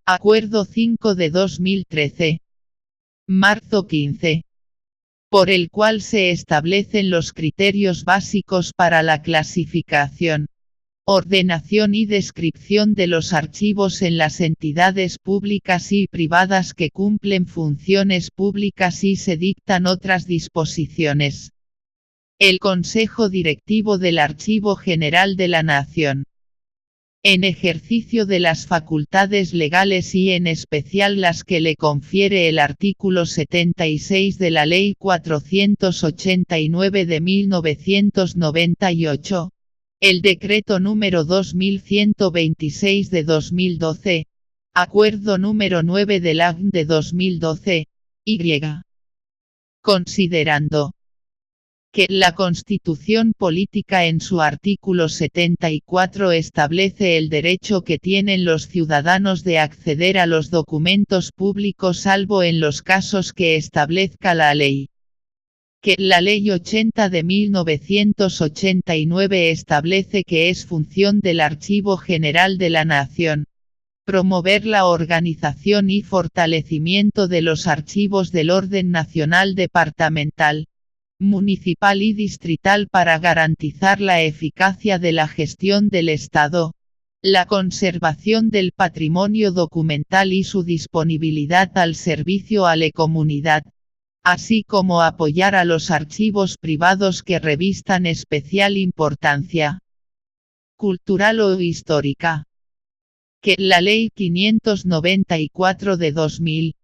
Acuerdo 5 de 2013. Marzo 15. Por el cual se establecen los criterios básicos para la clasificación, ordenación y descripción de los archivos en las entidades públicas y privadas que cumplen funciones públicas y se dictan otras disposiciones. El Consejo Directivo del Archivo General de la Nación, en ejercicio de las facultades legales y en especial las que le confiere el artículo 76 de la Ley 489 de 1998, el Decreto número 2126 de 2012, Acuerdo número 9 del ACN de 2012, y. Considerando que la Constitución Política en su artículo 74 establece el derecho que tienen los ciudadanos de acceder a los documentos públicos salvo en los casos que establezca la ley. Que la Ley 80 de 1989 establece que es función del Archivo General de la Nación promover la organización y fortalecimiento de los archivos del orden nacional departamental, municipal y distrital para garantizar la eficacia de la gestión del Estado, la conservación del patrimonio documental y su disponibilidad al servicio a la comunidad, así como apoyar a los archivos privados que revistan especial importancia cultural o histórica. Que la Ley 594 de 2000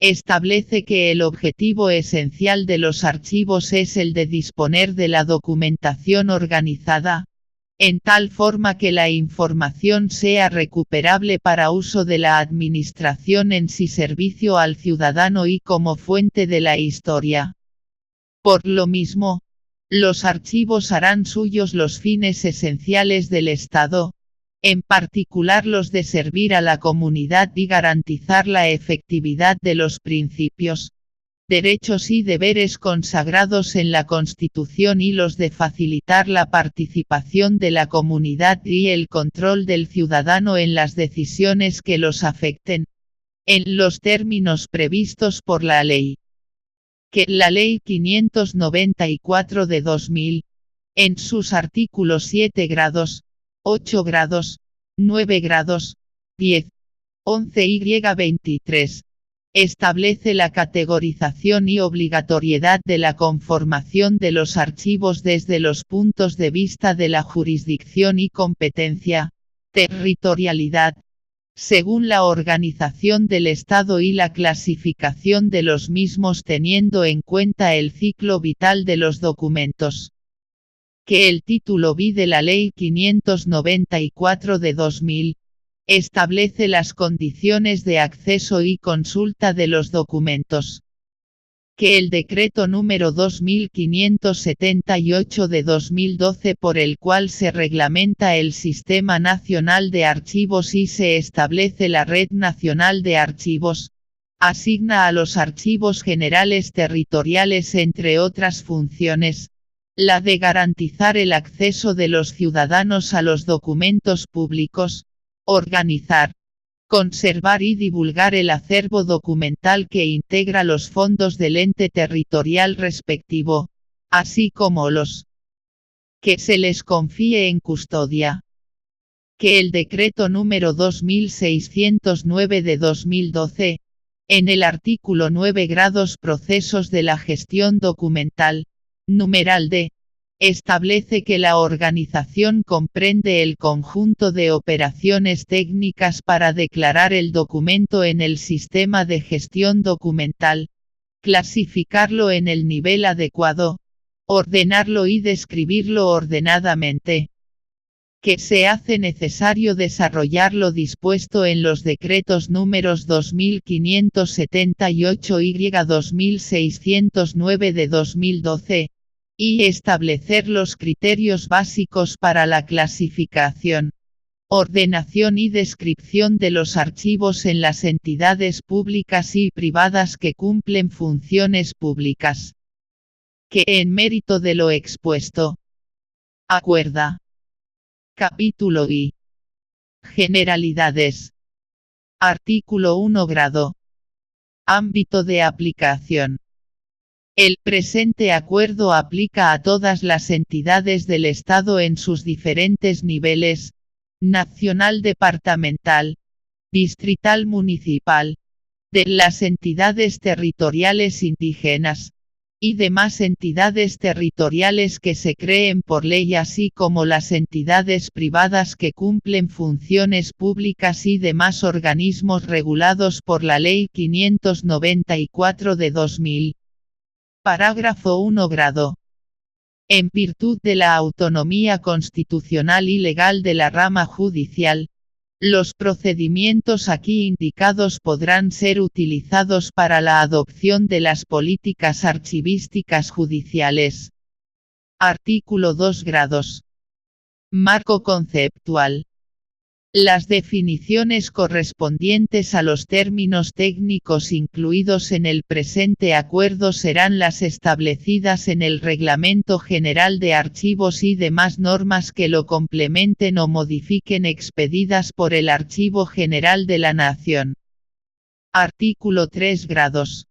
establece que el objetivo esencial de los archivos es el de disponer de la documentación organizada, en tal forma que la información sea recuperable para uso de la administración en sí servicio al ciudadano y como fuente de la historia. Por lo mismo, los archivos harán suyos los fines esenciales del Estado, en particular los de servir a la comunidad y garantizar la efectividad de los principios, derechos y deberes consagrados en la Constitución y los de facilitar la participación de la comunidad y el control del ciudadano en las decisiones que los afecten, en los términos previstos por la ley. Que la Ley 594 de 2000, en sus artículos 7 grados, 8 grados, 9 grados, 10, 11 y 23, establece la categorización y obligatoriedad de la conformación de los archivos desde los puntos de vista de la jurisdicción y competencia, territorialidad, según la organización del Estado y la clasificación de los mismos teniendo en cuenta el ciclo vital de los documentos. Que el título B de la Ley 594 de 2000, establece las condiciones de acceso y consulta de los documentos. Que el decreto número 2578 de 2012 por el cual se reglamenta el Sistema Nacional de Archivos y se establece la Red Nacional de Archivos, asigna a los archivos generales territoriales entre otras funciones, la de garantizar el acceso de los ciudadanos a los documentos públicos, organizar, conservar y divulgar el acervo documental que integra los fondos del ente territorial respectivo, así como los que se les confíe en custodia. Que el decreto número 2609 de 2012, en el artículo 9 grados procesos de la gestión documental, numeral D, establece que la organización comprende el conjunto de operaciones técnicas para declarar el documento en el sistema de gestión documental, clasificarlo en el nivel adecuado, ordenarlo y describirlo ordenadamente. Que se hace necesario desarrollar lo dispuesto en los decretos números 2578 y 2609 de 2012, y establecer los criterios básicos para la clasificación, ordenación y descripción de los archivos en las entidades públicas y privadas que cumplen funciones públicas. Que en mérito de lo expuesto, acuerda. Capítulo I. Generalidades. Artículo 1 grado. Ámbito de aplicación. El presente acuerdo aplica a todas las entidades del Estado en sus diferentes niveles: nacional, departamental, distrital, municipal, de las entidades territoriales indígenas, y demás entidades territoriales que se creen por ley, así como las entidades privadas que cumplen funciones públicas y demás organismos regulados por la Ley 594 de 2000. Parágrafo 1 grado. En virtud de la autonomía constitucional y legal de la rama judicial, los procedimientos aquí indicados podrán ser utilizados para la adopción de las políticas archivísticas judiciales. Artículo 2 grados. Marco conceptual. Las definiciones correspondientes a los términos técnicos incluidos en el presente acuerdo serán las establecidas en el Reglamento General de Archivos y demás normas que lo complementen o modifiquen expedidas por el Archivo General de la Nación. Artículo 3 grados.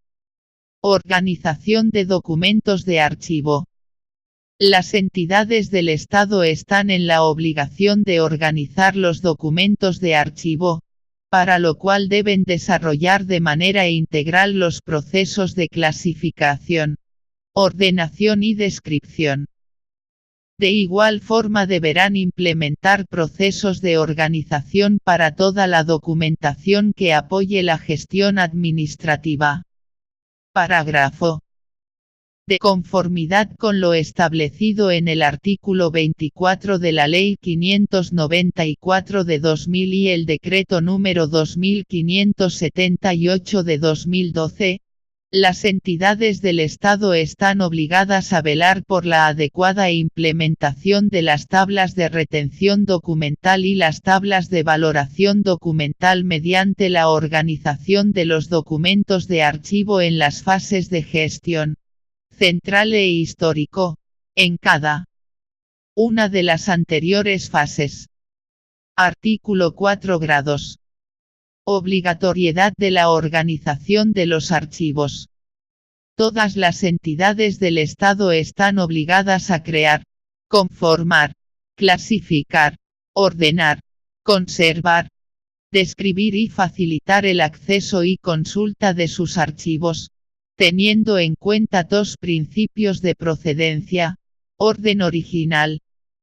Organización de documentos de archivo. Las entidades del Estado están en la obligación de organizar los documentos de archivo, para lo cual deben desarrollar de manera integral los procesos de clasificación, ordenación y descripción. De igual forma deberán implementar procesos de organización para toda la documentación que apoye la gestión administrativa. Parágrafo. De conformidad con lo establecido en el artículo 24 de la Ley 594 de 2000 y el Decreto número 2578 de 2012, las entidades del Estado están obligadas a velar por la adecuada implementación de las tablas de retención documental y las tablas de valoración documental mediante la organización de los documentos de archivo en las fases de gestión central e histórico, en cada una de las anteriores fases. Artículo 4 grados. Obligatoriedad de la organización de los archivos. Todas las entidades del Estado están obligadas a crear, conformar, clasificar, ordenar, conservar, describir y facilitar el acceso y consulta de sus archivos, teniendo en cuenta dos principios de procedencia: orden original,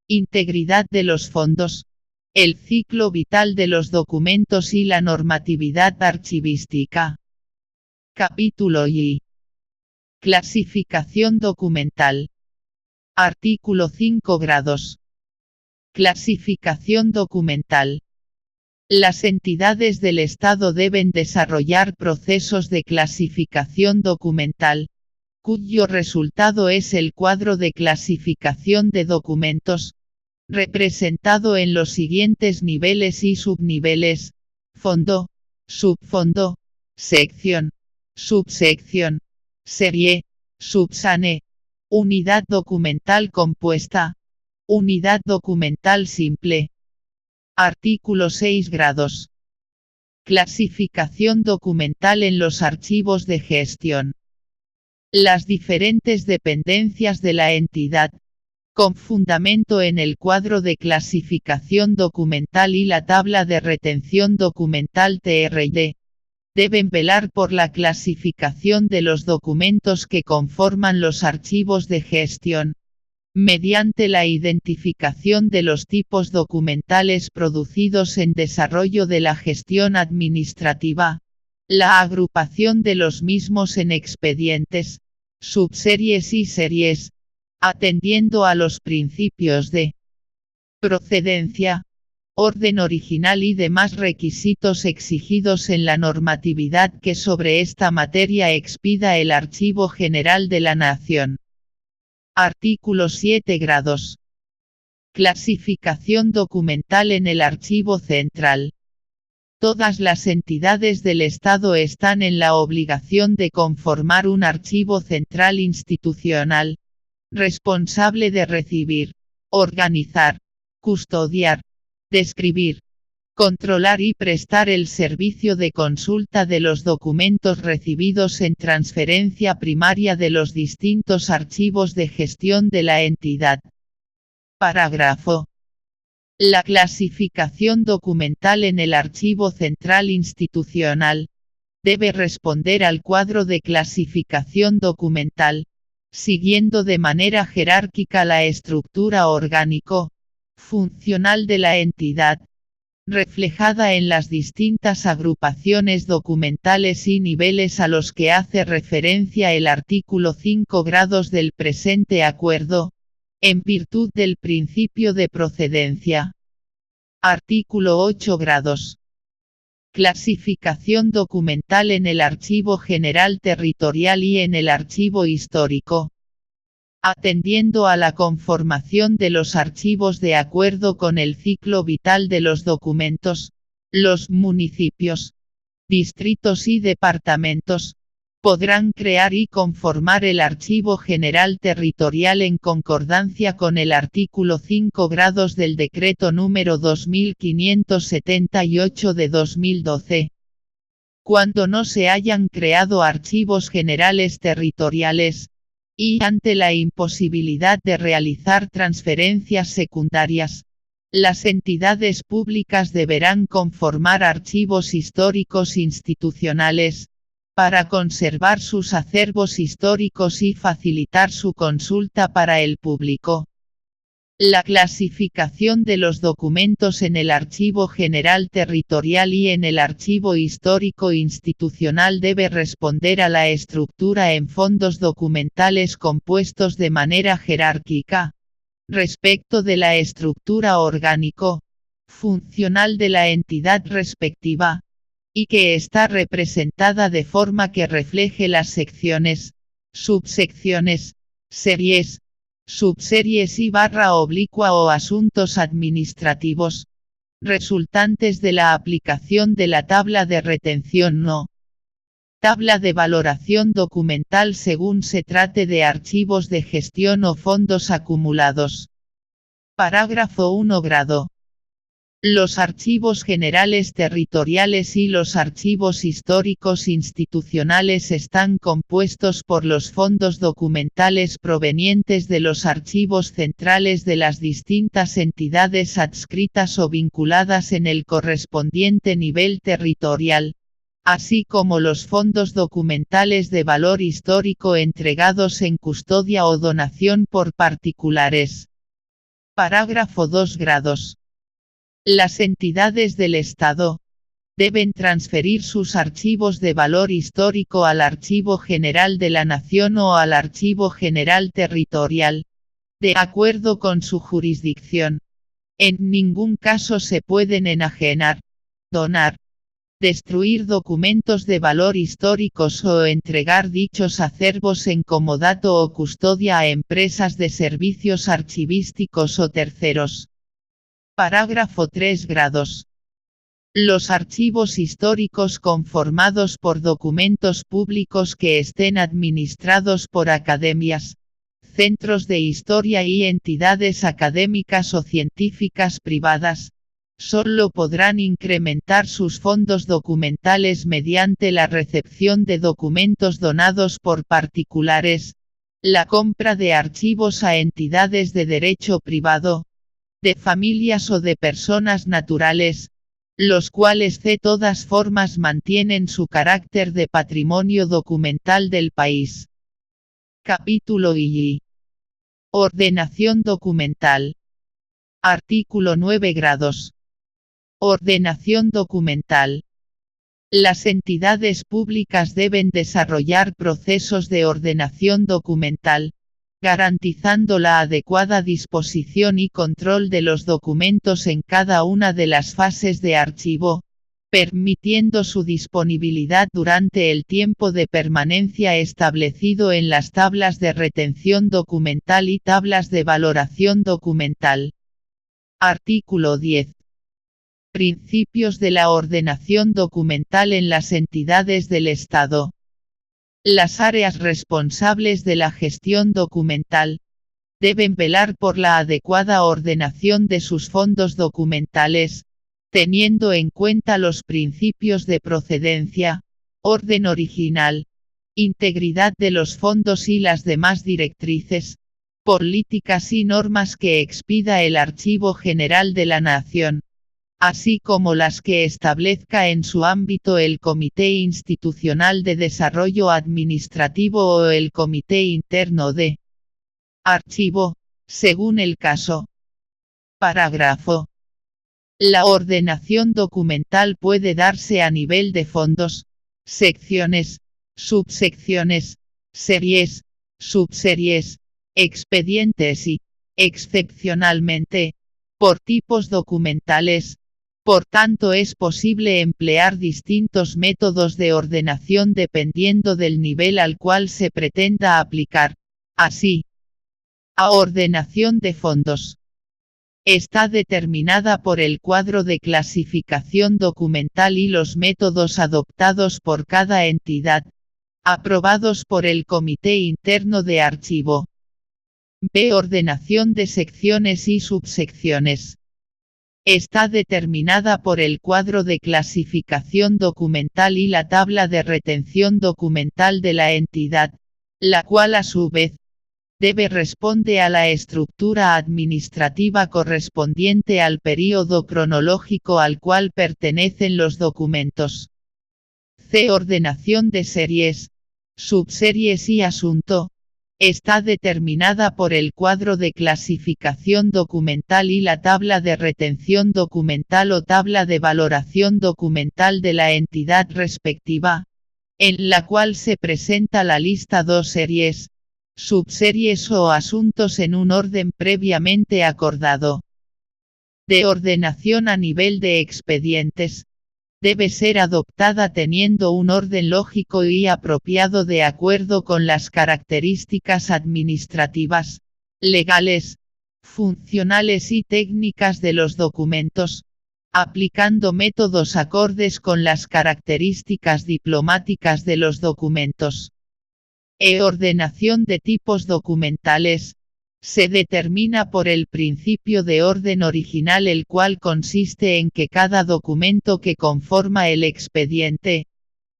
integridad de los fondos, el ciclo vital de los documentos y la normatividad archivística. Capítulo Y. Clasificación documental. Artículo 5 grados. Clasificación documental. Las entidades del Estado deben desarrollar procesos de clasificación documental, cuyo resultado es el cuadro de clasificación de documentos, representado en los siguientes niveles y subniveles: fondo, subfondo, sección, subsección, serie, subsane, unidad documental compuesta, unidad documental simple. Artículo 6 grados. Clasificación documental en los archivos de gestión. Las diferentes dependencias de la entidad, con fundamento en el cuadro de clasificación documental y la tabla de retención documental TRD, deben velar por la clasificación de los documentos que conforman los archivos de gestión, mediante la identificación de los tipos documentales producidos en desarrollo de la gestión administrativa, la agrupación de los mismos en expedientes, subseries y series, atendiendo a los principios de procedencia, orden original y demás requisitos exigidos en la normatividad que sobre esta materia expida el Archivo General de la Nación. Artículo 7 grados. Clasificación documental en el Archivo Central. Todas las entidades del Estado están en la obligación de conformar un archivo central institucional, responsable de recibir, organizar, custodiar, describir, Controlar y prestar el servicio de consulta de los documentos recibidos en transferencia primaria de los distintos archivos de gestión de la entidad. Parágrafo. La clasificación documental en el Archivo Central Institucional debe responder al cuadro de clasificación documental, siguiendo de manera jerárquica la estructura orgánico-funcional de la entidad, reflejada en las distintas agrupaciones documentales y niveles a los que hace referencia el artículo 5 grados del presente acuerdo, en virtud del principio de procedencia. Artículo 8 grados. Clasificación documental en el Archivo General Territorial y en el Archivo Histórico. Atendiendo a la conformación de los archivos de acuerdo con el ciclo vital de los documentos, los municipios, distritos y departamentos podrán crear y conformar el Archivo General Territorial en concordancia con el artículo 5 grados del Decreto número 2578 de 2012. Cuando no se hayan creado archivos generales territoriales, y ante la imposibilidad de realizar transferencias secundarias, las entidades públicas deberán conformar archivos históricos institucionales, para conservar sus acervos históricos y facilitar su consulta para el público. La clasificación de los documentos en el Archivo General Territorial y en el Archivo Histórico Institucional debe responder a la estructura en fondos documentales compuestos de manera jerárquica, respecto de la estructura orgánico-funcional de la entidad respectiva, y que está representada de forma que refleje las secciones, subsecciones, series, subseries y /oblicua o asuntos administrativos, resultantes de la aplicación de la tabla de retención no. Tabla de valoración documental según se trate de archivos de gestión o fondos acumulados. Parágrafo 1 grado. Los archivos generales territoriales y los archivos históricos institucionales están compuestos por los fondos documentales provenientes de los archivos centrales de las distintas entidades adscritas o vinculadas en el correspondiente nivel territorial, así como los fondos documentales de valor histórico entregados en custodia o donación por particulares. Parágrafo 2 grados. Las entidades del Estado deben transferir sus archivos de valor histórico al Archivo General de la Nación o al Archivo General Territorial, de acuerdo con su jurisdicción. En ningún caso se pueden enajenar, donar, destruir documentos de valor históricos o entregar dichos acervos en comodato o custodia a empresas de servicios archivísticos o terceros. Parágrafo 3 grados. Los archivos históricos conformados por documentos públicos que estén administrados por academias, centros de historia y entidades académicas o científicas privadas, solo podrán incrementar sus fondos documentales mediante la recepción de documentos donados por particulares, la compra de archivos a entidades de derecho privado, de familias o de personas naturales, los cuales de todas formas mantienen su carácter de patrimonio documental del país. Capítulo I. Ordenación documental. Artículo 9 grados. Ordenación documental. Las entidades públicas deben desarrollar procesos de ordenación documental, garantizando la adecuada disposición y control de los documentos en cada una de las fases de archivo, permitiendo su disponibilidad durante el tiempo de permanencia establecido en las tablas de retención documental y tablas de valoración documental. Artículo 10. Principios de la ordenación documental en las entidades del Estado. Las áreas responsables de la gestión documental deben velar por la adecuada ordenación de sus fondos documentales, teniendo en cuenta los principios de procedencia, orden original, integridad de los fondos y las demás directrices, políticas y normas que expida el Archivo General de la Nación, así como las que establezca en su ámbito el Comité Institucional de Desarrollo Administrativo o el Comité Interno de Archivo, según el caso. Parágrafo. La ordenación documental puede darse a nivel de fondos, secciones, subsecciones, series, subseries, expedientes y, excepcionalmente, por tipos documentales. Por tanto, es posible emplear distintos métodos de ordenación dependiendo del nivel al cual se pretenda aplicar. Así, la ordenación de fondos está determinada por el cuadro de clasificación documental y los métodos adoptados por cada entidad, aprobados por el Comité Interno de Archivo. B. Ordenación de secciones y subsecciones. Está determinada por el cuadro de clasificación documental y la tabla de retención documental de la entidad, la cual a su vez responde a la estructura administrativa correspondiente al período cronológico al cual pertenecen los documentos. C. Ordenación de series, subseries y asunto. Está determinada por el cuadro de clasificación documental y la tabla de retención documental o tabla de valoración documental de la entidad respectiva, en la cual se presenta la lista de series, subseries o asuntos en un orden previamente acordado. De ordenación a nivel de expedientes. Debe ser adoptada teniendo un orden lógico y apropiado de acuerdo con las características administrativas, legales, funcionales y técnicas de los documentos, aplicando métodos acordes con las características diplomáticas de los documentos. Ordenación de tipos documentales. Se determina por el principio de orden original, el cual consiste en que cada documento que conforma el expediente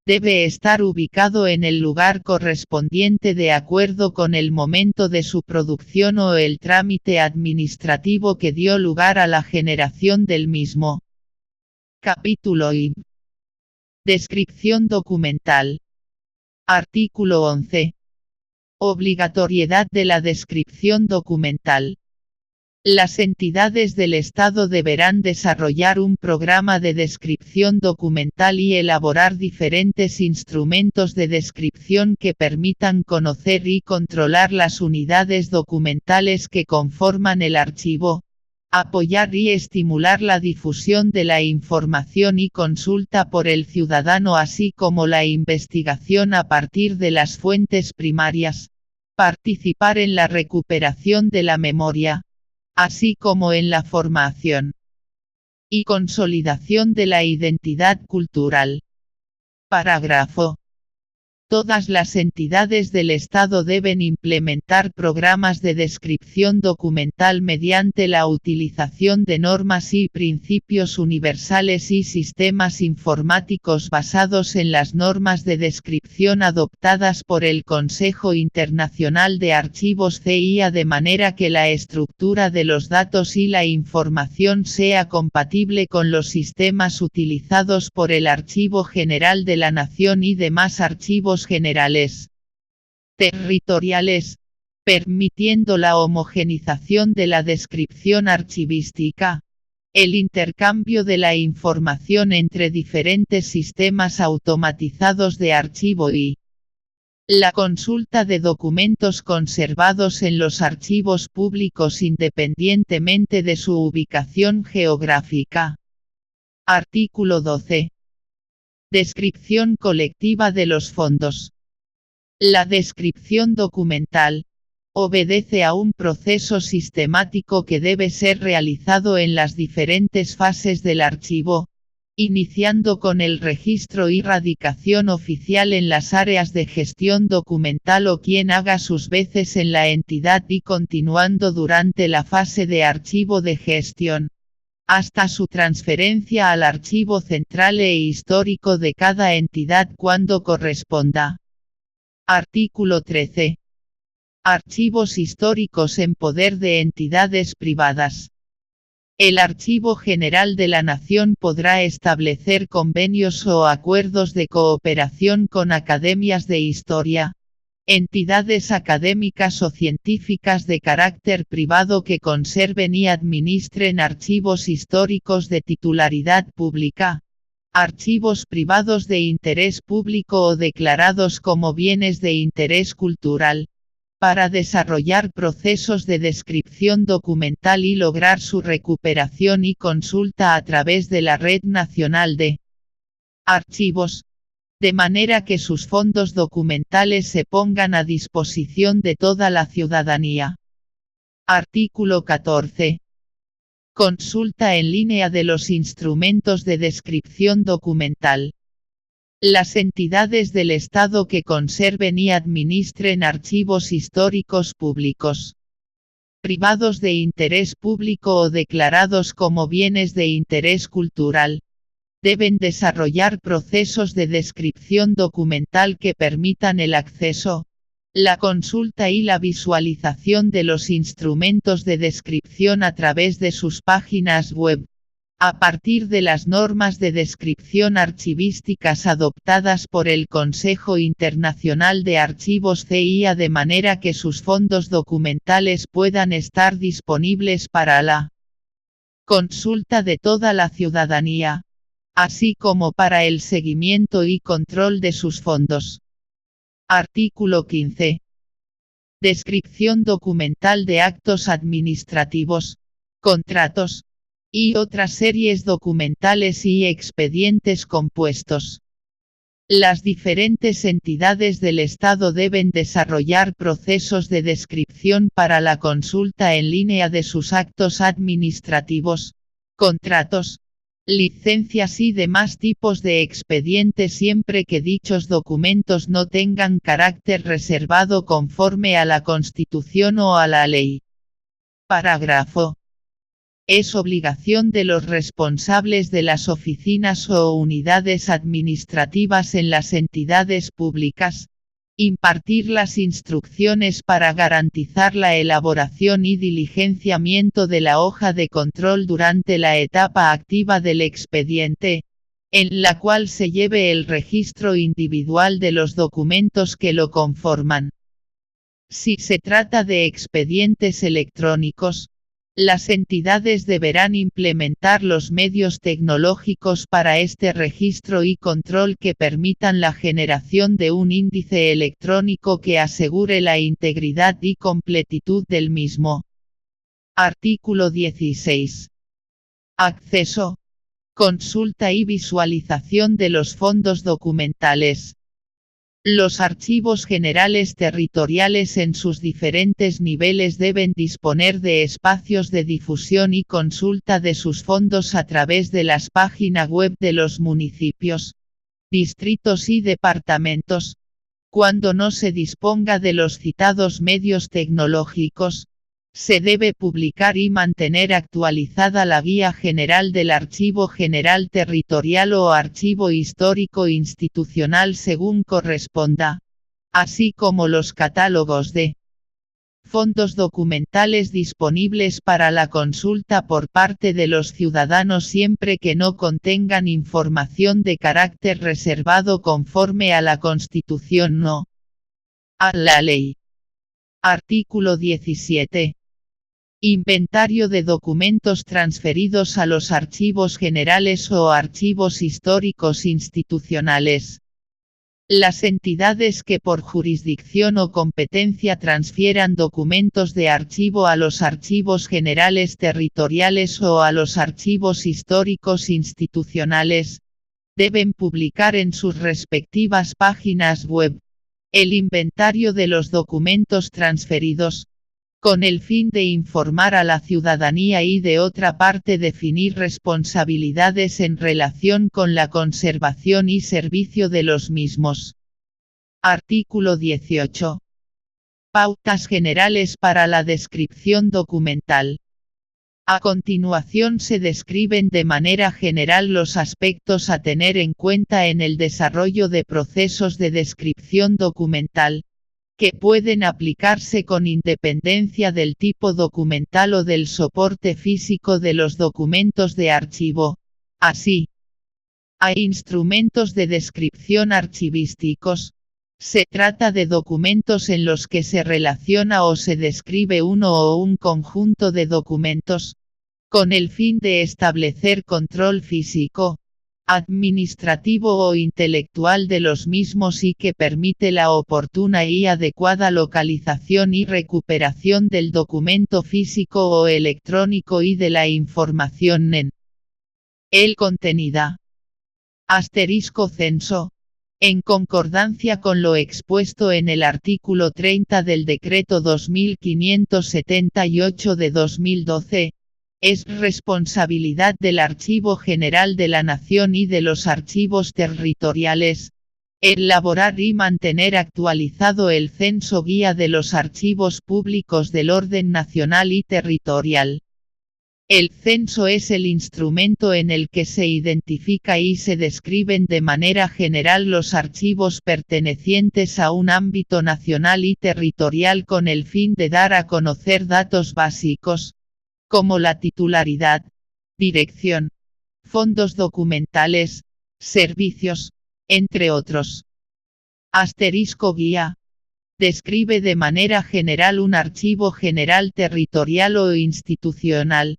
debe estar ubicado en el lugar correspondiente de acuerdo con el momento de su producción o el trámite administrativo que dio lugar a la generación del mismo. Capítulo I. Descripción documental. Artículo 11. Obligatoriedad de la descripción documental. Las entidades del Estado deberán desarrollar un programa de descripción documental y elaborar diferentes instrumentos de descripción que permitan conocer y controlar las unidades documentales que conforman el archivo, apoyar y estimular la difusión de la información y consulta por el ciudadano, así como la investigación a partir de las fuentes primarias, participar en la recuperación de la memoria, así como en la formación y consolidación de la identidad cultural. Parágrafo. Todas las entidades del Estado deben implementar programas de descripción documental mediante la utilización de normas y principios universales y sistemas informáticos basados en las normas de descripción adoptadas por el Consejo Internacional de Archivos CIA, de manera que la estructura de los datos y la información sea compatible con los sistemas utilizados por el Archivo General de la Nación y demás archivos generales territoriales, permitiendo la homogenización de la descripción archivística, el intercambio de la información entre diferentes sistemas automatizados de archivo y la consulta de documentos conservados en los archivos públicos independientemente de su ubicación geográfica. Artículo 12. Descripción colectiva de los fondos. La descripción documental obedece a un proceso sistemático que debe ser realizado en las diferentes fases del archivo, iniciando con el registro y radicación oficial en las áreas de gestión documental o quien haga sus veces en la entidad y continuando durante la fase de archivo de gestión. hasta su transferencia al archivo central e histórico de cada entidad cuando corresponda. Artículo 13. Archivos históricos en poder de entidades privadas. El Archivo General de la Nación podrá establecer convenios o acuerdos de cooperación con academias de historia, entidades académicas o científicas de carácter privado que conserven y administren archivos históricos de titularidad pública, archivos privados de interés público o declarados como bienes de interés cultural, para desarrollar procesos de descripción documental y lograr su recuperación y consulta a través de la Red Nacional de Archivos, de manera que sus fondos documentales se pongan a disposición de toda la ciudadanía. Artículo 14. Consulta en línea de los instrumentos de descripción documental. Las entidades del Estado que conserven y administren archivos históricos públicos, privados de interés público o declarados como bienes de interés cultural, deben desarrollar procesos de descripción documental que permitan el acceso, la consulta y la visualización de los instrumentos de descripción a través de sus páginas web, a partir de las normas de descripción archivísticas adoptadas por el Consejo Internacional de Archivos CIA, de manera que sus fondos documentales puedan estar disponibles para la consulta de toda la ciudadanía, así como para el seguimiento y control de sus fondos. Artículo 15. Descripción documental de actos administrativos, contratos, y otras series documentales y expedientes compuestos. Las diferentes entidades del Estado deben desarrollar procesos de descripción para la consulta en línea de sus actos administrativos, contratos, licencias y demás tipos de expedientes siempre que dichos documentos no tengan carácter reservado conforme a la Constitución o a la ley. Parágrafo. Es obligación de los responsables de las oficinas o unidades administrativas en las entidades públicas, impartir las instrucciones para garantizar la elaboración y diligenciamiento de la hoja de control durante la etapa activa del expediente, en la cual se lleve el registro individual de los documentos que lo conforman. Si se trata de expedientes electrónicos, las entidades deberán implementar los medios tecnológicos para este registro y control que permitan la generación de un índice electrónico que asegure la integridad y completitud del mismo. Artículo 16. Acceso, consulta y visualización de los fondos documentales. Los archivos generales territoriales en sus diferentes niveles deben disponer de espacios de difusión y consulta de sus fondos a través de las páginas web de los municipios, distritos y departamentos. Cuando no se disponga de los citados medios tecnológicos, se debe publicar y mantener actualizada la Guía General del Archivo General Territorial o Archivo Histórico Institucional según corresponda, así como los catálogos de fondos documentales disponibles para la consulta por parte de los ciudadanos siempre que no contengan información de carácter reservado conforme a la Constitución o a la ley. Artículo 17. Inventario de documentos transferidos a los archivos generales o archivos históricos institucionales. Las entidades que por jurisdicción o competencia transfieran documentos de archivo a los archivos generales territoriales o a los archivos históricos institucionales, deben publicar en sus respectivas páginas web el inventario de los documentos transferidos, con el fin de informar a la ciudadanía y de otra parte definir responsabilidades en relación con la conservación y servicio de los mismos. Artículo 18. Pautas generales para la descripción documental. A continuación se describen de manera general los aspectos a tener en cuenta en el desarrollo de procesos de descripción documental, que pueden aplicarse con independencia del tipo documental o del soporte físico de los documentos de archivo. Así, hay instrumentos de descripción archivísticos. Se trata de documentos en los que se relaciona o se describe uno o un conjunto de documentos, con el fin de establecer control físico, administrativo o intelectual de los mismos y que permite la oportuna y adecuada localización y recuperación del documento físico o electrónico y de la información en el contenido. Censo. En concordancia con lo expuesto en el artículo 30 del Decreto 2578 de 2012, es responsabilidad del Archivo General de la Nación y de los archivos territoriales, elaborar y mantener actualizado el censo guía de los archivos públicos del orden nacional y territorial. El censo es el instrumento en el que se identifica y se describen de manera general los archivos pertenecientes a un ámbito nacional y territorial con el fin de dar a conocer datos básicos, como la titularidad, dirección, fondos documentales, servicios, entre otros. Guía. Describe de manera general un archivo general territorial o institucional.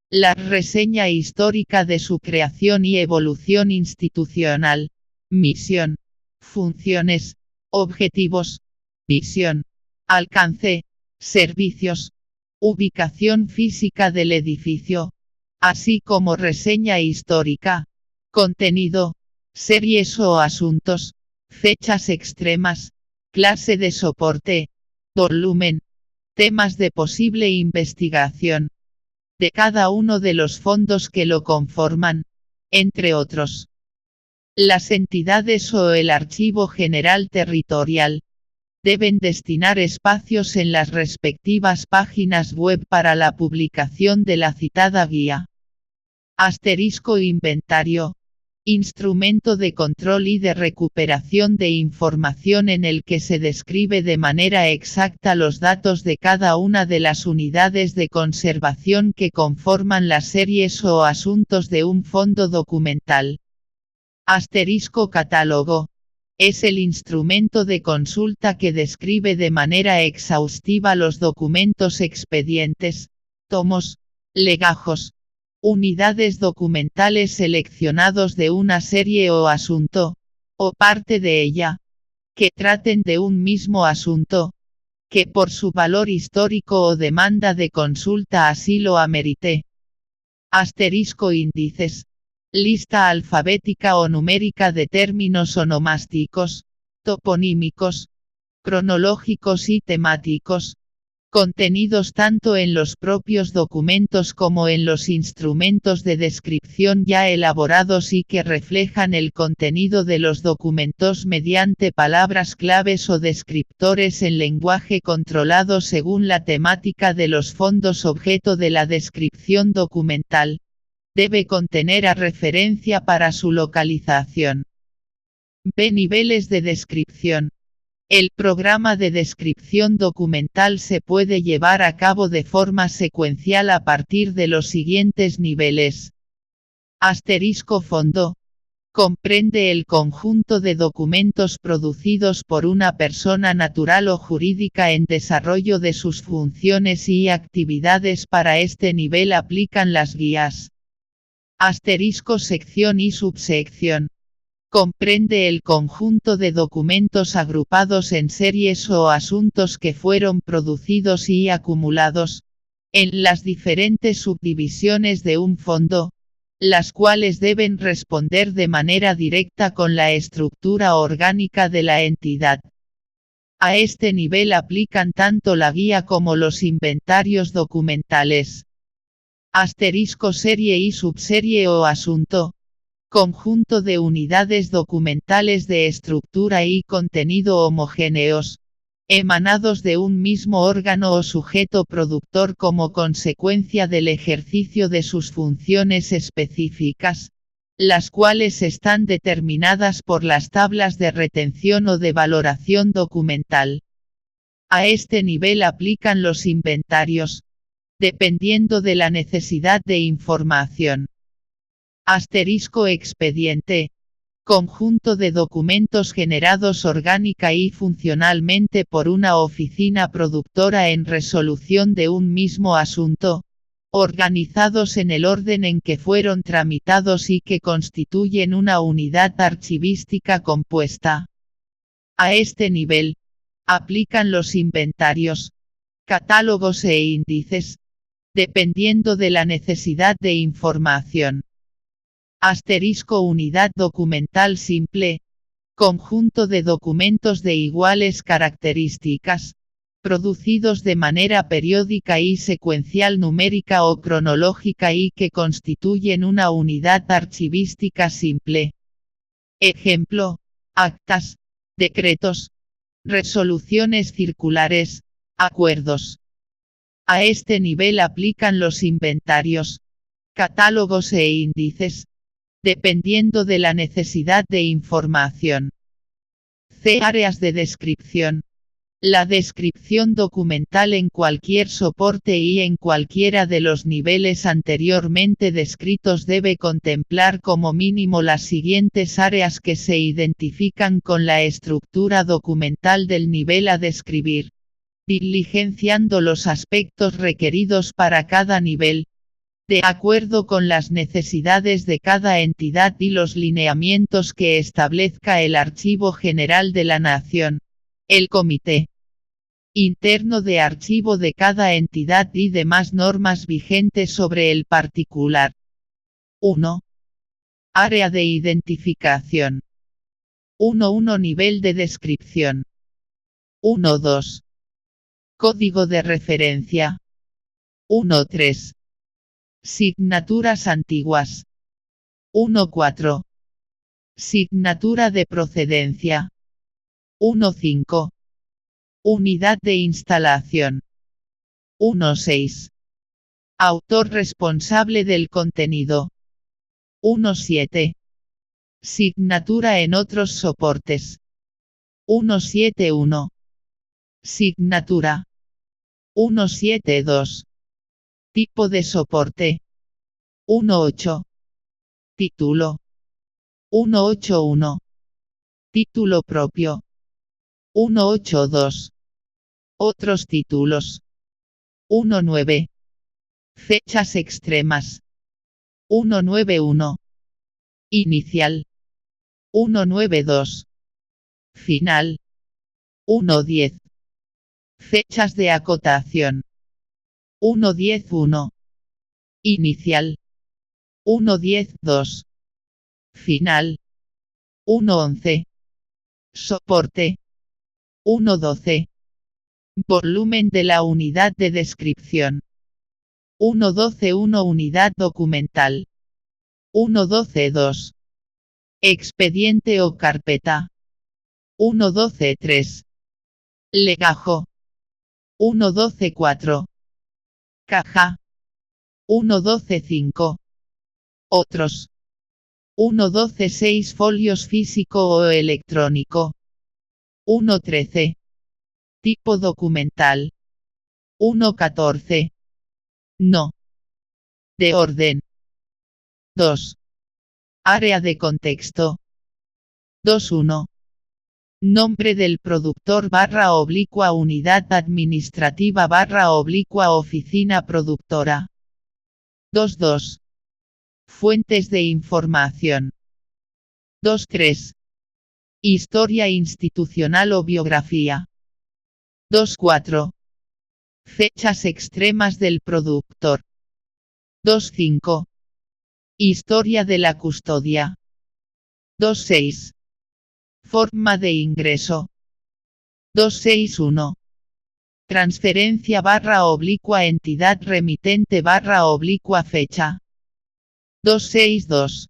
La reseña histórica de su creación y evolución institucional, misión, funciones, objetivos, visión, alcance, servicios, ubicación física del edificio, así como reseña histórica, contenido, series o asuntos, fechas extremas, clase de soporte, volumen, temas de posible investigación de cada uno de los fondos que lo conforman, entre otros. Las entidades o el Archivo General Territorial deben destinar espacios en las respectivas páginas web para la publicación de la citada guía. Inventario. Instrumento de control y de recuperación de información en el que se describe de manera exacta los datos de cada una de las unidades de conservación que conforman las series o asuntos de un fondo documental. Catálogo. Es el instrumento de consulta que describe de manera exhaustiva los documentos expedientes, tomos, legajos, unidades documentales seleccionados de una serie o asunto, o parte de ella, que traten de un mismo asunto, que por su valor histórico o demanda de consulta así lo amerite. Índices. Lista alfabética o numérica de términos onomásticos, toponímicos, cronológicos y temáticos, contenidos tanto en los propios documentos como en los instrumentos de descripción ya elaborados y que reflejan el contenido de los documentos mediante palabras claves o descriptores en lenguaje controlado según la temática de los fondos objeto de la descripción documental. Debe contener a referencia para su localización. B. Niveles de descripción. El programa de descripción documental se puede llevar a cabo de forma secuencial a partir de los siguientes niveles. Fondo. Comprende el conjunto de documentos producidos por una persona natural o jurídica en desarrollo de sus funciones y actividades. Para este nivel aplican las guías. Sección y subsección. Comprende el conjunto de documentos agrupados en series o asuntos que fueron producidos y acumulados en las diferentes subdivisiones de un fondo, las cuales deben responder de manera directa con la estructura orgánica de la entidad. A este nivel aplican tanto la guía como los inventarios documentales. Serie y subserie o asunto. Conjunto de unidades documentales de estructura y contenido homogéneos, emanados de un mismo órgano o sujeto productor como consecuencia del ejercicio de sus funciones específicas, las cuales están determinadas por las tablas de retención o de valoración documental. A este nivel aplican los inventarios, dependiendo de la necesidad de información. Asterisco expediente. Conjunto de documentos generados orgánica y funcionalmente por una oficina productora en resolución de un mismo asunto, organizados en el orden en que fueron tramitados y que constituyen una unidad archivística compuesta. A este nivel, aplican los inventarios, catálogos e índices, dependiendo de la necesidad de información. Asterisco unidad documental simple, conjunto de documentos de iguales características, producidos de manera periódica y secuencial numérica o cronológica y que constituyen una unidad archivística simple. Ejemplo: actas, decretos, resoluciones circulares, acuerdos. A este nivel aplican los inventarios, catálogos e índices, dependiendo de la necesidad de información. C. Áreas de descripción. La descripción documental en cualquier soporte y en cualquiera de los niveles anteriormente descritos debe contemplar como mínimo las siguientes áreas que se identifican con la estructura documental del nivel a describir, diligenciando los aspectos requeridos para cada nivel, de acuerdo con las necesidades de cada entidad y los lineamientos que establezca el Archivo General de la Nación, el Comité Interno de Archivo de cada entidad y demás normas vigentes sobre el particular. 1. Área de identificación. 1.1 Nivel de descripción. 1.2 Código de referencia. 1.3 Signaturas antiguas. 1.4 Signatura de procedencia. 1.5 Unidad de instalación. 1.6 Autor responsable del contenido. 1.7 Signatura en otros soportes. 1.7.1 Signatura. 1.7.2 Tipo de soporte. 1.8 Título. 1.8.1 Título propio. 1.8.2 Otros títulos. 1.9 Fechas extremas. 1.9.1 Inicial. 1.9.2 Final. 1.10 Fechas de acotación. 1.10.1 Inicial. 1.10.2 Final. 1.11 Soporte. 1.12 Volumen de la unidad de descripción. 1.12.1 Unidad documental. 1.12.2 Expediente o carpeta. 1.12.3 Legajo. 1.12.4 Caja. 1.12.5 Otros. 1.12.6 Folios físico o electrónico. 1.13 Tipo documental. 1.14 No. De orden. 2. Área de contexto. 2.1 Nombre del productor / unidad administrativa / oficina productora. 2.2 Fuentes de información. 2.3 Historia institucional o biografía. 2.4 Fechas extremas del productor. 2.5 Historia de la custodia. 2.6 Forma de ingreso. 2.6.1 Transferencia / entidad remitente / fecha. 2.6.2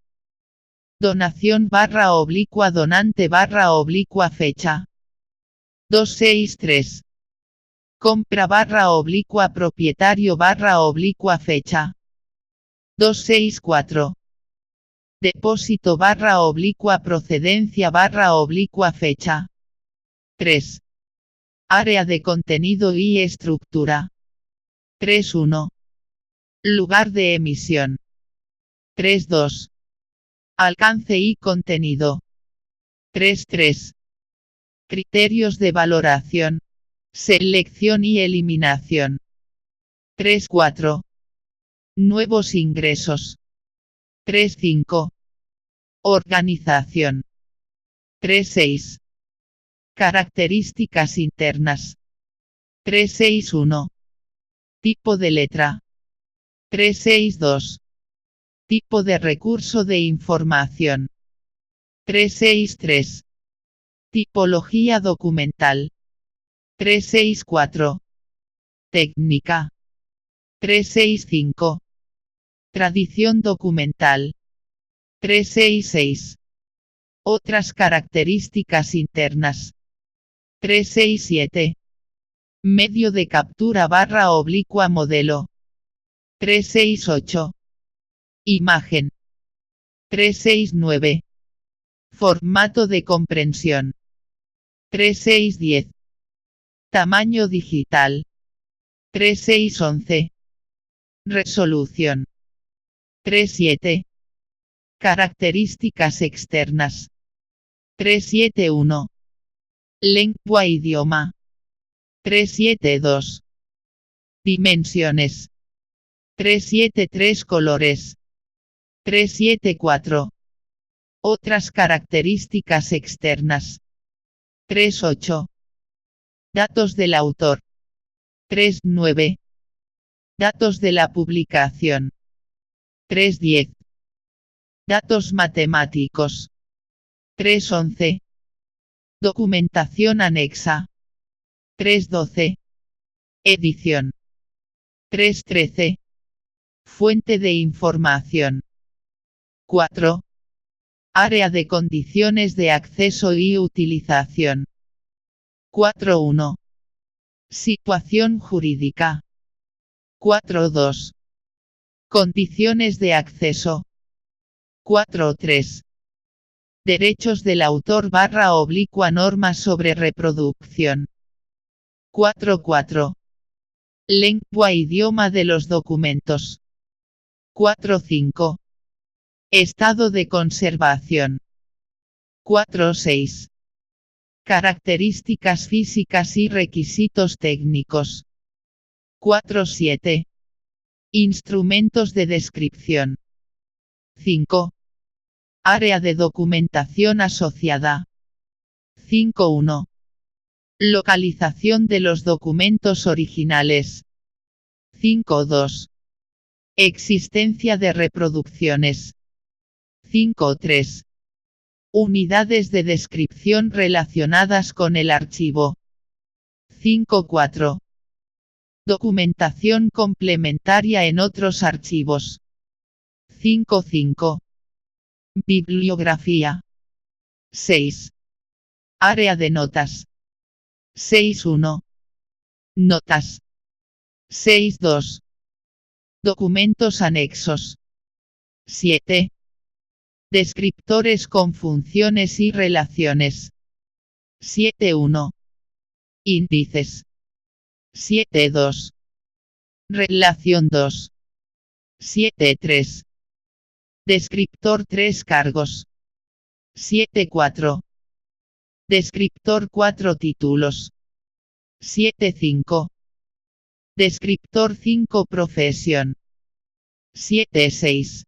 Donación / donante / fecha. 263. Compra / propietario / fecha. 264. Depósito / procedencia / fecha. 3. Área de contenido y estructura. 3.1. Lugar de emisión. 3.2. Alcance y contenido. 3.3. Criterios de valoración, selección y eliminación. 3.4. Nuevos ingresos. 3.5. Organización. 3.6. Características internas. 3.6.1. Tipo de letra. 3.6.2. Tipo de recurso de información. 3.6.3. Tipología documental. 3.6.4. Técnica. 3.6.5. Tradición documental. 3.6.6. Otras características internas. 3.6.7. Medio de captura / modelo. 3.6.8. Imagen. 3.6.9. Formato de comprensión. 3.6.10. Tamaño digital. 3.6.11. Resolución. 3.7. Características externas. 3.7.1. Lengua idioma. 3.7.2. Dimensiones. 3.7.3 colores. 3.7.4. Otras características externas. 3.8. Datos del autor. 3.9. Datos de la publicación. 3.10. Datos matemáticos. 3.11. Documentación anexa. 3.12. Edición. 3.13. Fuente de información. 4. Área de condiciones de acceso y utilización. 4.1. Situación jurídica. 4.2. Condiciones de acceso. 4.3. Derechos del autor / normas sobre reproducción. 4.4. Lengua idioma de los documentos. 4.5. Estado de conservación. 4.6. Características físicas y requisitos técnicos. 4.7. Instrumentos de descripción. 5. Área de documentación asociada. 5.1. Localización de los documentos originales. 5.2. Existencia de reproducciones. 5.3. Unidades de descripción relacionadas con el archivo. 5.4. Documentación complementaria en otros archivos. 5.5. Bibliografía. 6. Área de notas. 6.1. Notas. 6.2. Documentos anexos. 7. Descriptores con funciones y relaciones. 7.1. Índices. 7.2. Relación 2. 7.3. Descriptor 3 cargos. 7.4. Descriptor 4 títulos. 7.5. Descriptor 5 profesión. 7.6.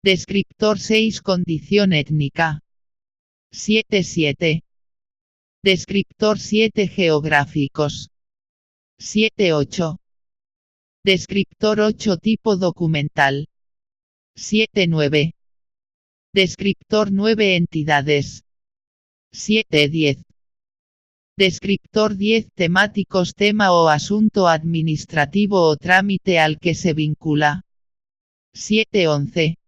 Descriptor 6 condición étnica. 7.7. Descriptor 7 geográficos. 7.8. Descriptor 8 tipo documental. 7.9. Descriptor 9 entidades. 7.10. Descriptor 10 temáticos tema o asunto administrativo o trámite al que se vincula. 7.11.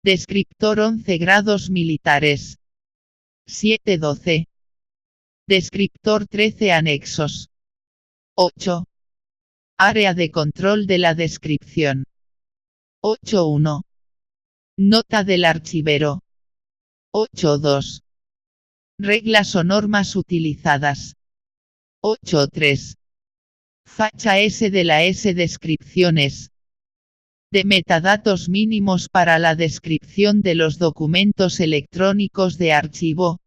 Descriptor 11 grados militares. 7.12. Descriptor 13 anexos. 8. Área de control de la descripción. 8.1. Nota del archivero. 8.2. Reglas o normas utilizadas. 8.3. Facha S de la S descripciones. De metadatos mínimos para la descripción de los documentos electrónicos de archivo,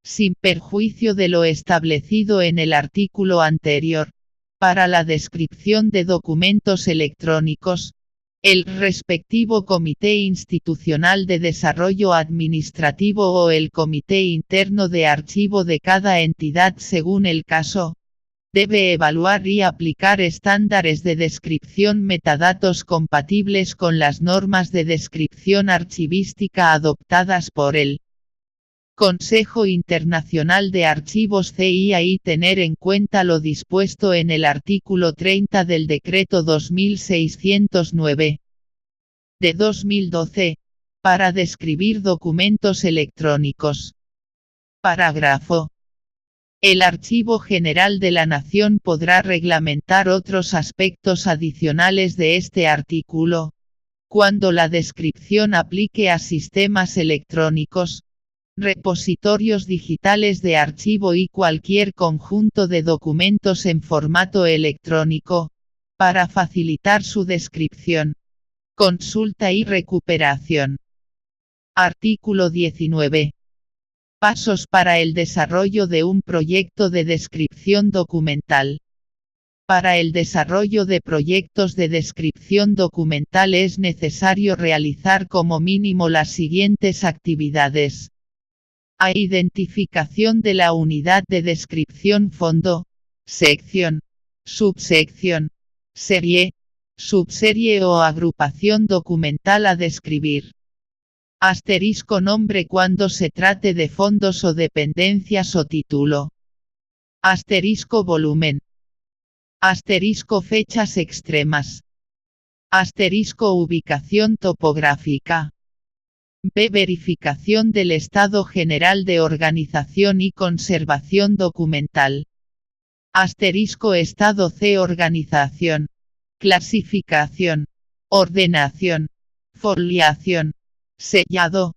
sin perjuicio de lo establecido en el artículo anterior. Para la descripción de documentos electrónicos, el respectivo Comité Institucional de Desarrollo Administrativo o el Comité Interno de Archivo de cada entidad según el caso, debe evaluar y aplicar estándares de descripción metadatos compatibles con las normas de descripción archivística adoptadas por el Consejo Internacional de Archivos CIA y tener en cuenta lo dispuesto en el artículo 30 del Decreto 2609 de 2012, para describir documentos electrónicos. Parágrafo. El Archivo General de la Nación podrá reglamentar otros aspectos adicionales de este artículo, cuando la descripción aplique a sistemas electrónicos, repositorios digitales de archivo y cualquier conjunto de documentos en formato electrónico, para facilitar su descripción, consulta y recuperación. Artículo 19. Pasos para el desarrollo de un proyecto de descripción documental. Para el desarrollo de proyectos de descripción documental es necesario realizar como mínimo las siguientes actividades. A. Identificación de la unidad de descripción fondo, sección, subsección, serie, subserie o agrupación documental a describir. Asterisco nombre cuando se trate de fondos o dependencias o título. Asterisco volumen. Asterisco fechas extremas. Asterisco ubicación topográfica. B. Verificación del estado general de organización y conservación documental. Asterisco estado C. Organización, clasificación, ordenación, foliación, sellado,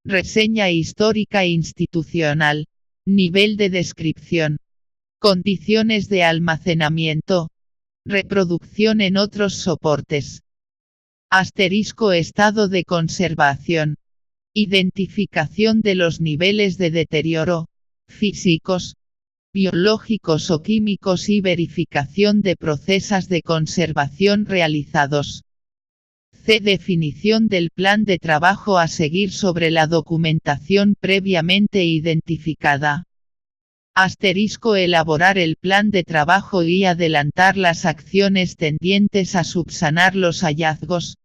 reseña histórica institucional, nivel de descripción, condiciones de almacenamiento, reproducción en otros soportes. Asterisco estado de conservación. Identificación de los niveles de deterioro, físicos, biológicos o químicos y verificación de procesos de conservación realizados. C. Definición del plan de trabajo a seguir sobre la documentación previamente identificada. Asterisco elaborar el plan de trabajo y adelantar las acciones tendientes a subsanar los hallazgos,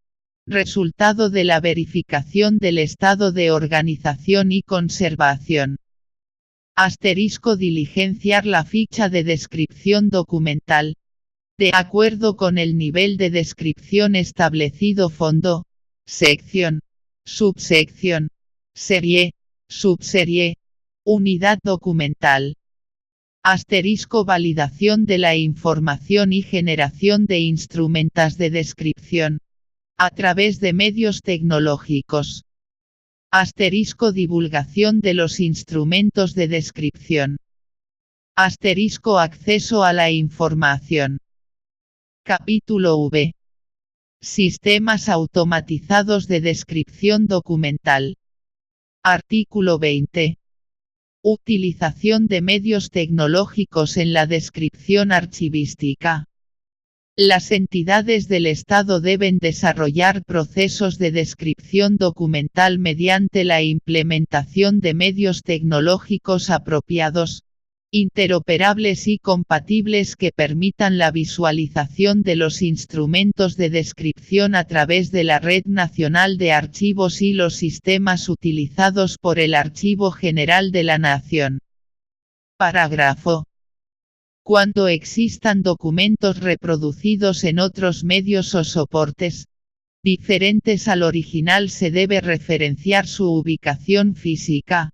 resultado de la verificación del estado de organización y conservación. Asterisco diligenciar la ficha de descripción documental, de acuerdo con el nivel de descripción establecido fondo, sección, subsección, serie, subserie, unidad documental. Asterisco validación de la información y generación de instrumentos de descripción, a través de medios tecnológicos. Asterisco divulgación de los instrumentos de descripción. Asterisco acceso a la información. Capítulo V. Sistemas automatizados de descripción documental. Artículo 20. Utilización de medios tecnológicos en la descripción archivística. Las entidades del Estado deben desarrollar procesos de descripción documental mediante la implementación de medios tecnológicos apropiados, interoperables y compatibles que permitan la visualización de los instrumentos de descripción a través de la Red Nacional de Archivos y los sistemas utilizados por el Archivo General de la Nación. Parágrafo. Cuando existan documentos reproducidos en otros medios o soportes diferentes al original se debe referenciar su ubicación física,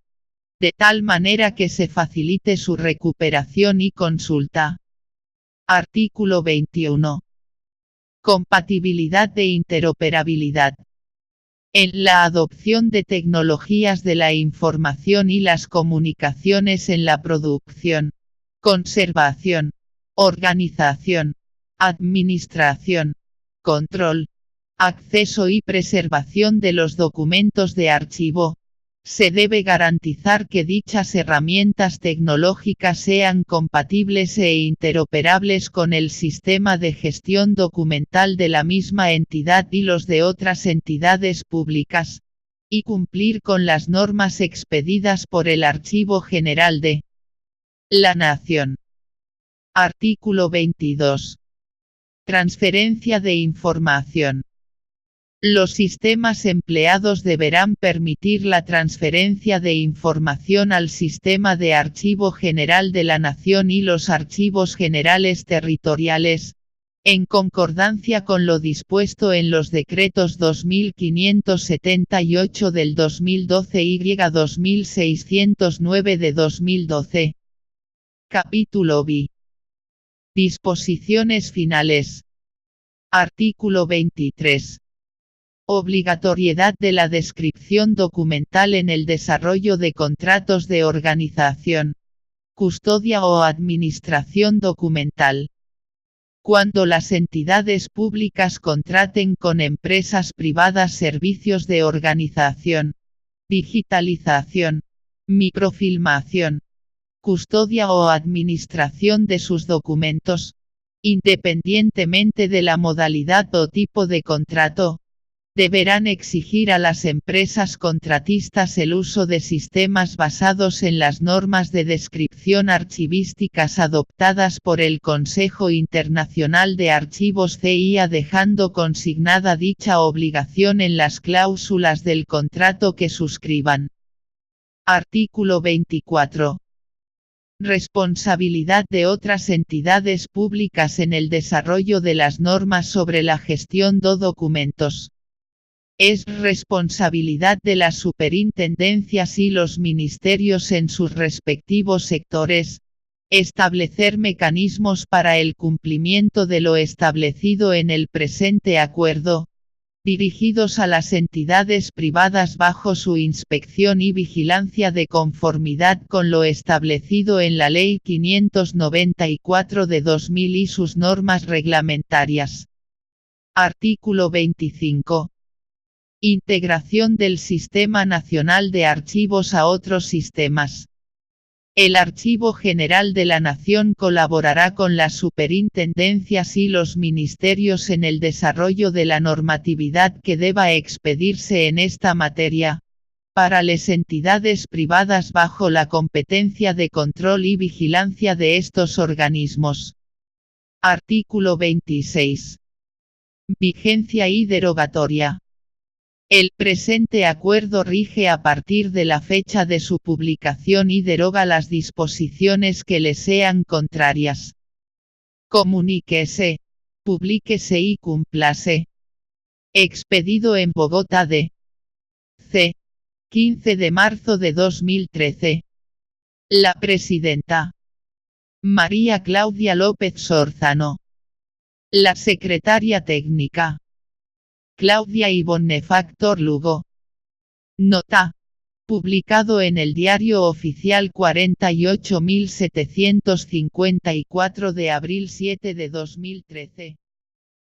de tal manera que se facilite su recuperación y consulta. Artículo 21. Compatibilidad e interoperabilidad. En la adopción de tecnologías de la información y las comunicaciones en la producción, conservación, organización, administración, control, acceso y preservación de los documentos de archivo, se debe garantizar que dichas herramientas tecnológicas sean compatibles e interoperables con el sistema de gestión documental de la misma entidad y los de otras entidades públicas, y cumplir con las normas expedidas por el Archivo General de la Nación. Artículo 22. Transferencia de información. Los sistemas empleados deberán permitir la transferencia de información al Sistema de Archivo General de la Nación y los archivos generales territoriales, en concordancia con lo dispuesto en los decretos 2578 del 2012 y 2609 de 2012. Capítulo B. Disposiciones finales. Artículo 23. Obligatoriedad de la descripción documental en el desarrollo de contratos de organización, custodia o administración documental. Cuando las entidades públicas contraten con empresas privadas servicios de organización, digitalización, microfilmación, custodia o administración de sus documentos, independientemente de la modalidad o tipo de contrato, deberán exigir a las empresas contratistas el uso de sistemas basados en las normas de descripción archivísticas adoptadas por el Consejo Internacional de Archivos CIA, dejando consignada dicha obligación en las cláusulas del contrato que suscriban. Artículo 24. Responsabilidad de otras entidades públicas en el desarrollo de las normas sobre la gestión de documentos. Es responsabilidad de las superintendencias y los ministerios en sus respectivos sectores, establecer mecanismos para el cumplimiento de lo establecido en el presente acuerdo, dirigidos a las entidades privadas bajo su inspección y vigilancia de conformidad con lo establecido en la Ley 594 de 2000 y sus normas reglamentarias. Artículo 25. Integración del Sistema Nacional de Archivos a otros sistemas. El Archivo General de la Nación colaborará con las superintendencias y los ministerios en el desarrollo de la normatividad que deba expedirse en esta materia, para las entidades privadas bajo la competencia de control y vigilancia de estos organismos. Artículo 26. Vigencia y derogatoria. El presente acuerdo rige a partir de la fecha de su publicación y deroga las disposiciones que le sean contrarias. Comuníquese, publíquese y cúmplase. Expedido en Bogotá d. C. 15 de marzo de 2013. La presidenta María Claudia López Sorzano. La secretaria técnica Claudia Ivonne Factor Lugo. Nota. Publicado en el Diario Oficial 48.754 de abril 7 de 2013.